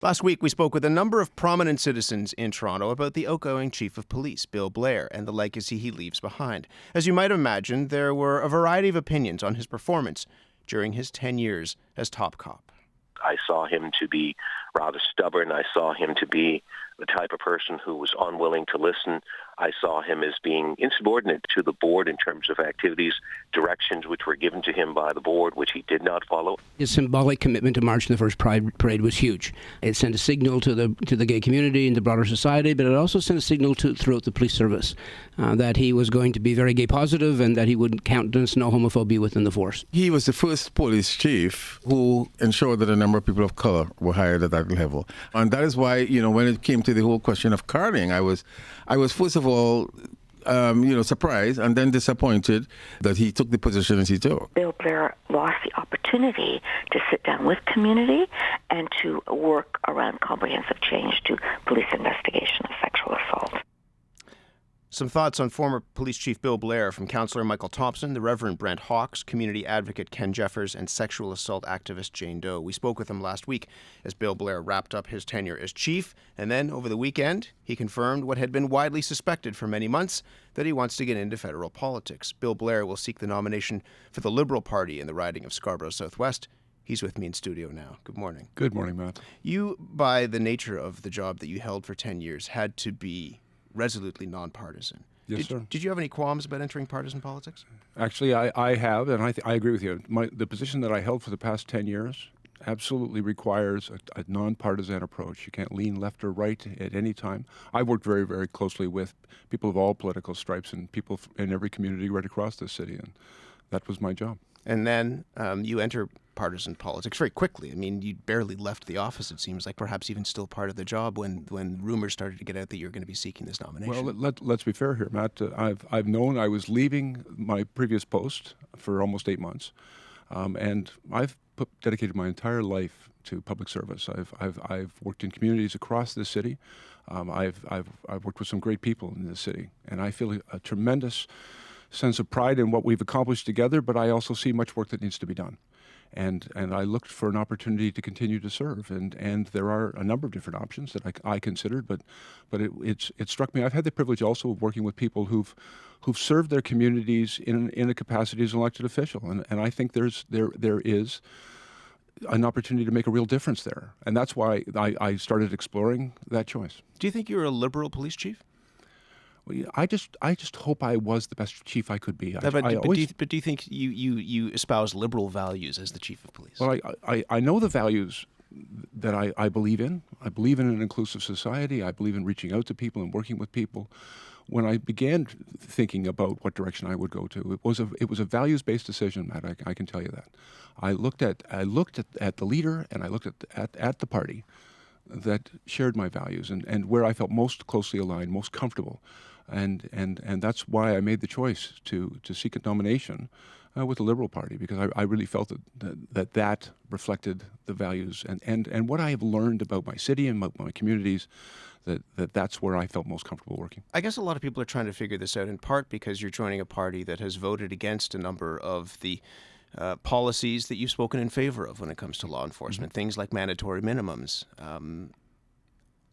Last week, we spoke with a number of prominent citizens in Toronto about the outgoing Chief of Police, Bill Blair, and the legacy he leaves behind. As you might imagine, there were a variety of opinions on his performance during his 10 years as top cop. I saw him to be rather stubborn. I saw him to be the type of person who was unwilling to listen. I saw him as being insubordinate to the board in terms of activities, directions which were given to him by the board, which he did not follow. His symbolic commitment to march in the first Pride Parade was huge. It sent a signal to the gay community and the broader society, but it also sent a signal throughout the police service that he was going to be very gay positive and that he would countenance no homophobia within the force. He was the first police chief who ensured that a number of people of color were hired at that level. And that is why, when it came to the whole question of carding, I was first of all, surprised and then disappointed that he took the position as he took. Bill Blair lost the opportunity to sit down with community and to work around comprehensive change to police investigation of sexual assault. Some thoughts on former Police Chief Bill Blair from Councillor Michael Thompson, the Reverend Brent Hawkes, community advocate Ken Jeffers, and sexual assault activist Jane Doe. We spoke with him last week as Bill Blair wrapped up his tenure as chief, and then over the weekend, he confirmed what had been widely suspected for many months, that he wants to get into federal politics. Bill Blair will seek the nomination for the Liberal Party in the riding of Scarborough Southwest. He's with me in studio now. Good morning. Good morning, Matt. You, by the nature of the job that you held for 10 years, had to be resolutely nonpartisan. Yes, sir. Did you have any qualms about entering partisan politics? Actually, I have, and I agree with you. The position that I held for the past 10 years absolutely requires a nonpartisan approach. You can't lean left or right at any time. I worked very, very closely with people of all political stripes and people in every community right across this city, and that was my job. And then you enter partisan politics very quickly. I mean, you barely left the office, it seems like, perhaps even still part of the job when rumors started to get out that you're going to be seeking this nomination. Well, let's be fair here, Matt. I've known I was leaving my previous post for almost 8 months, and I've dedicated my entire life to public service. I've worked in communities across this city. I've worked with some great people in this city, and I feel a tremendous sense of pride in what we've accomplished together, but I also see much work that needs to be done. And I looked for an opportunity to continue to serve, and there are a number of different options that I considered, but it struck me. I've had the privilege also of working with people who've served their communities in a capacity as an elected official, and I think there is an opportunity to make a real difference there, and that's why I started exploring that choice. Do you think you're a Liberal police chief? I just hope I was the best chief I could be. But do you think you espouse liberal values as the chief of police? Well, I know the values that I believe in. I believe in an inclusive society. I believe in reaching out to people and working with people. When I began thinking about what direction I would go to, it was a values-based decision, Matt. I can tell you that. I looked at the leader and I looked at the party that shared my values and where I felt most closely aligned, most comfortable. And that's why I made the choice to seek a nomination with the Liberal Party, because I really felt that reflected the values and what I have learned about my city and my communities, that's where I felt most comfortable working. I guess a lot of people are trying to figure this out in part because you're joining a party that has voted against a number of the policies that you've spoken in favor of when it comes to law enforcement, things like mandatory minimums.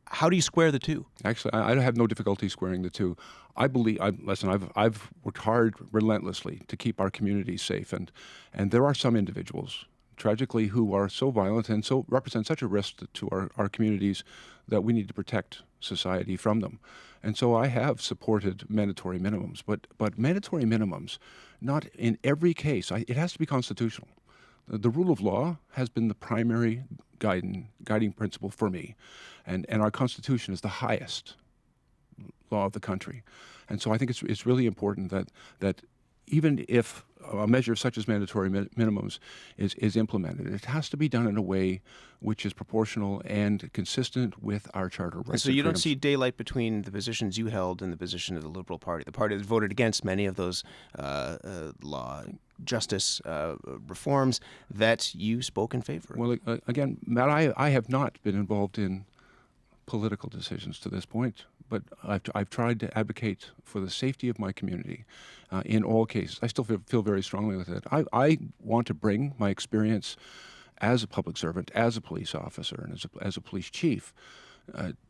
How do you square the two? Actually, I have no difficulty squaring the two. I believe, I've worked hard relentlessly to keep our communities safe, and there are some individuals, tragically, who are so violent and so represent such a risk to our communities that we need to protect society from them. And so I have supported mandatory minimums, but mandatory minimums, not in every case. It has to be constitutional. The rule of law has been the primary guiding principle for me, and our Constitution is the highest law of the country. And so I think it's really important that even if a measure such as mandatory minimums is implemented, it has to be done in a way which is proportional and consistent with our charter rights. And so you don't see daylight between the positions you held and the position of the Liberal Party, the party that voted against many of those justice reforms that you spoke in favor of? Well, again, Matt, I have not been involved in political decisions to this point, but I've tried to advocate for the safety of my community in all cases. I still feel very strongly with it. I want to bring my experience as a public servant, as a police officer, and as a police chief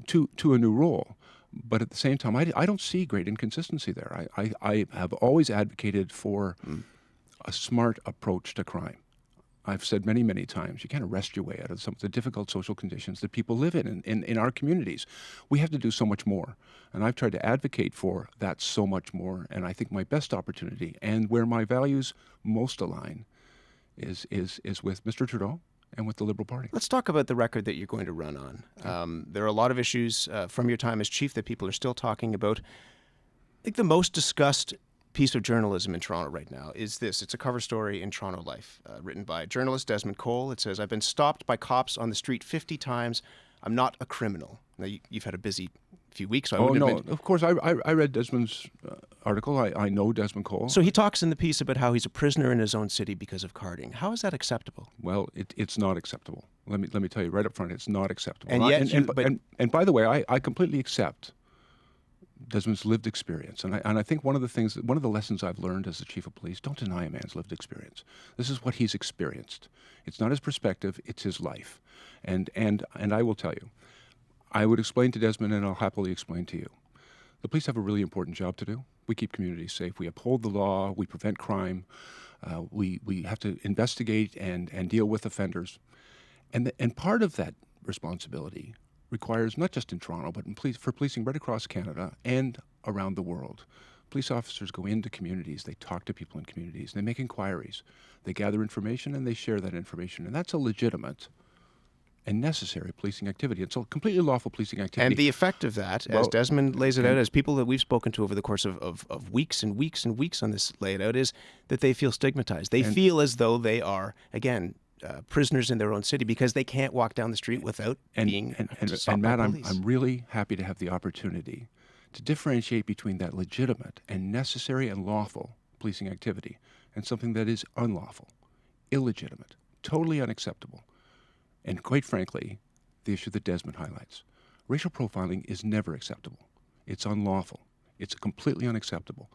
to a new role. But at the same time, I don't see great inconsistency there. I have always advocated for a smart approach to crime. I've said many, many times, you can't arrest your way out of some of the difficult social conditions that people live in our communities. We have to do so much more. And I've tried to advocate for that so much more. And I think my best opportunity, and where my values most align, is with Mr. Trudeau and with the Liberal Party. Let's talk about the record that you're going to run on. There are a lot of issues from your time as chief that people are still talking about. I think the most discussed piece of journalism in Toronto right now is this. It's a cover story in Toronto Life, written by journalist Desmond Cole. It says, "I've been stopped by cops on the street 50 times. I'm not a criminal." Now, you've had a busy few weeks. So I wouldn't admit. Of course, I read Desmond's article. I know Desmond Cole. So he talks in the piece about how he's a prisoner in his own city because of carding. How is that acceptable? Well, it's not acceptable. Let me tell you right up front, it's not acceptable. And yet, and by the way, I completely accept Desmond's lived experience, and I think one of the lessons I've learned as the chief of police: don't deny a man's lived experience. This is what he's experienced. It's not his perspective; it's his life. And I will tell you, I would explain to Desmond, and I'll happily explain to you. The police have a really important job to do. We keep communities safe. We uphold the law. We prevent crime. We have to investigate and deal with offenders, and part of that responsibility requires, not just in Toronto, but for policing right across Canada and around the world. Police officers go into communities, they talk to people in communities, they make inquiries, they gather information, and they share that information. And that's a legitimate and necessary policing activity. It's a completely lawful policing activity. And the effect of that, as Desmond lays it out, as people that we've spoken to over the course of weeks and weeks and weeks on this laid out, is that they feel stigmatized. They feel as though they are, again, prisoners in their own city because they can't walk down the street without being stopped by Matt, police. I'm really happy to have the opportunity to differentiate between that legitimate and necessary and lawful policing activity and something that is unlawful, illegitimate, totally unacceptable. And quite frankly, the issue that Desmond highlights. Racial profiling is never acceptable. It's unlawful. It's completely unacceptable.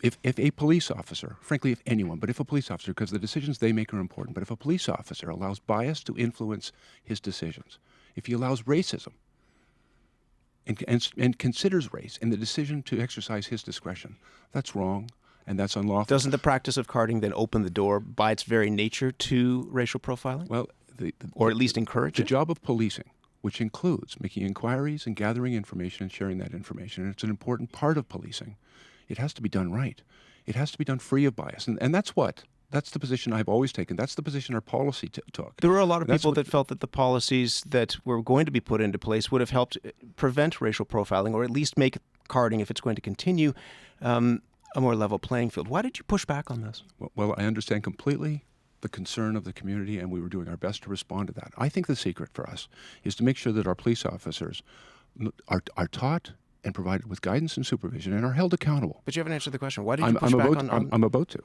If a police officer, frankly, if anyone, but if a police officer, because the decisions they make are important, but if a police officer allows bias to influence his decisions, if he allows racism and considers race in the decision to exercise his discretion, that's wrong and that's unlawful. Doesn't the practice of carding then open the door by its very nature to racial profiling? Well, or at least encourage the it? job of policing, which includes making inquiries and gathering information and sharing that information, and it's an important part of policing. It has to be done right. It has to be done free of bias. And that's the position I've always taken. That's the position our policy took. There were a lot of people that felt that the policies that were going to be put into place would have helped prevent racial profiling, or at least make carding, if it's going to continue, a more level playing field. Why did you push back on this? Well, I understand completely the concern of the community, and we were doing our best to respond to that. I think the secret for us is to make sure that our police officers are taught and provided with guidance and supervision and are held accountable. But you haven't answered the question. Why did you push back on... I'm about to.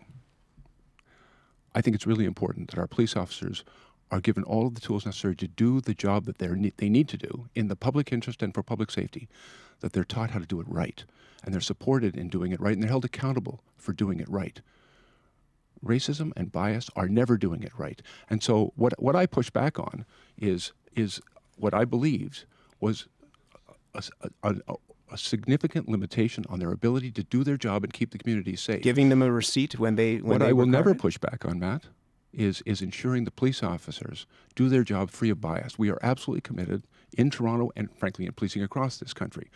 I think it's really important that our police officers are given all of the tools necessary to do the job that they need to do in the public interest and for public safety, that they're taught how to do it right, and they're supported in doing it right, and they're held accountable for doing it right. Racism and bias are never doing it right. And so what I push back on is what I believed was a significant limitation on their ability to do their job and keep the community safe. Giving them a receipt when they What I will never push back on, Matt, is ensuring the police officers do their job free of bias. We are absolutely committed in Toronto and, frankly, in policing across this country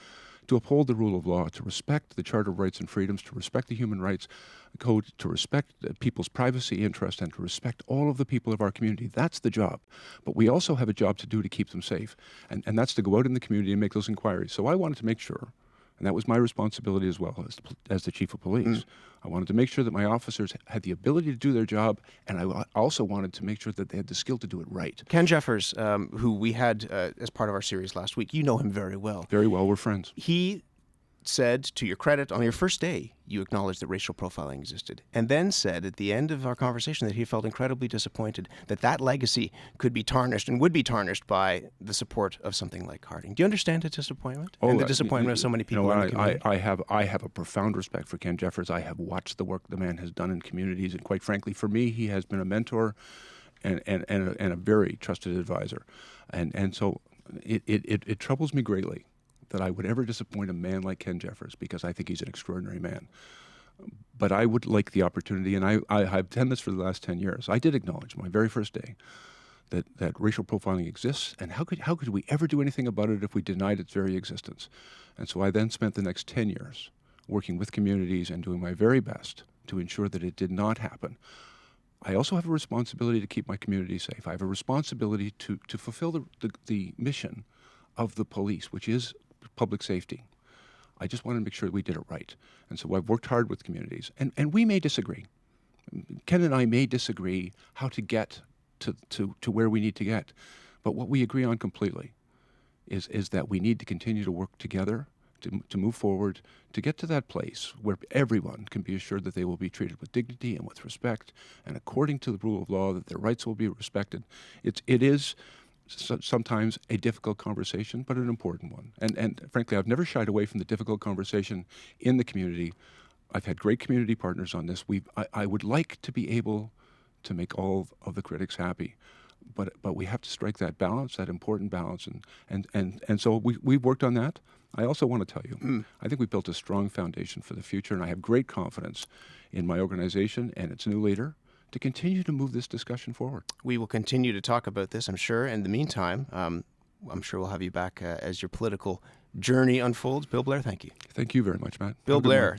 to uphold the rule of law, to respect the Charter of Rights and Freedoms, to respect the Human Rights Code, to respect people's privacy interest, and to respect all of the people of our community. That's the job. But we also have a job to do to keep them safe, and that's to go out in the community and make those inquiries. So I wanted to make sure, and that was my responsibility as well as the chief of police. I wanted to make sure that my officers had the ability to do their job, and I also wanted to make sure that they had the skill to do it right. Ken Jeffers, who we had as part of our series last week, you know him very well. Very well, we're friends. He said, to your credit, on your first day, you acknowledged that racial profiling existed, and then said at the end of our conversation that he felt incredibly disappointed that that legacy could be tarnished and would be tarnished by the support of something like carding. Do you understand his disappointment and the disappointment of so many people in the community? I have a profound respect for Ken Jeffers. I have watched the work the man has done in communities, and quite frankly, for me, he has been a mentor and a very trusted advisor. And so it troubles me greatly that I would ever disappoint a man like Ken Jeffers, because I think he's an extraordinary man. But I would like the opportunity, and I've done this for the last 10 years. I did acknowledge my very first day that racial profiling exists, and how could we ever do anything about it if we denied its very existence? And so I then spent the next 10 years working with communities and doing my very best to ensure that it did not happen. I also have a responsibility to keep my community safe. I have a responsibility to fulfill the mission of the police, which is public safety. I just want to make sure we did it right. And so I've worked hard with communities. And we may disagree. Ken and I may disagree how to get to where we need to get. But what we agree on completely is that we need to continue to work together to move forward, to get to that place where everyone can be assured that they will be treated with dignity and with respect, and according to the rule of law, that their rights will be respected. It is sometimes a difficult conversation, but an important one. And frankly, I've never shied away from the difficult conversation in the community. I've had great community partners on this. I would like to be able to make all of the critics happy, but we have to strike that balance, that important balance, and so we've worked on that. I also want to tell you, I think we built a strong foundation for the future, and I have great confidence in my organization and its new leader to continue to move this discussion forward. We will continue to talk about this, I'm sure. In the meantime, I'm sure we'll have you back as your political journey unfolds. Bill Blair, thank you. Thank you very much, Matt. Bill Blair,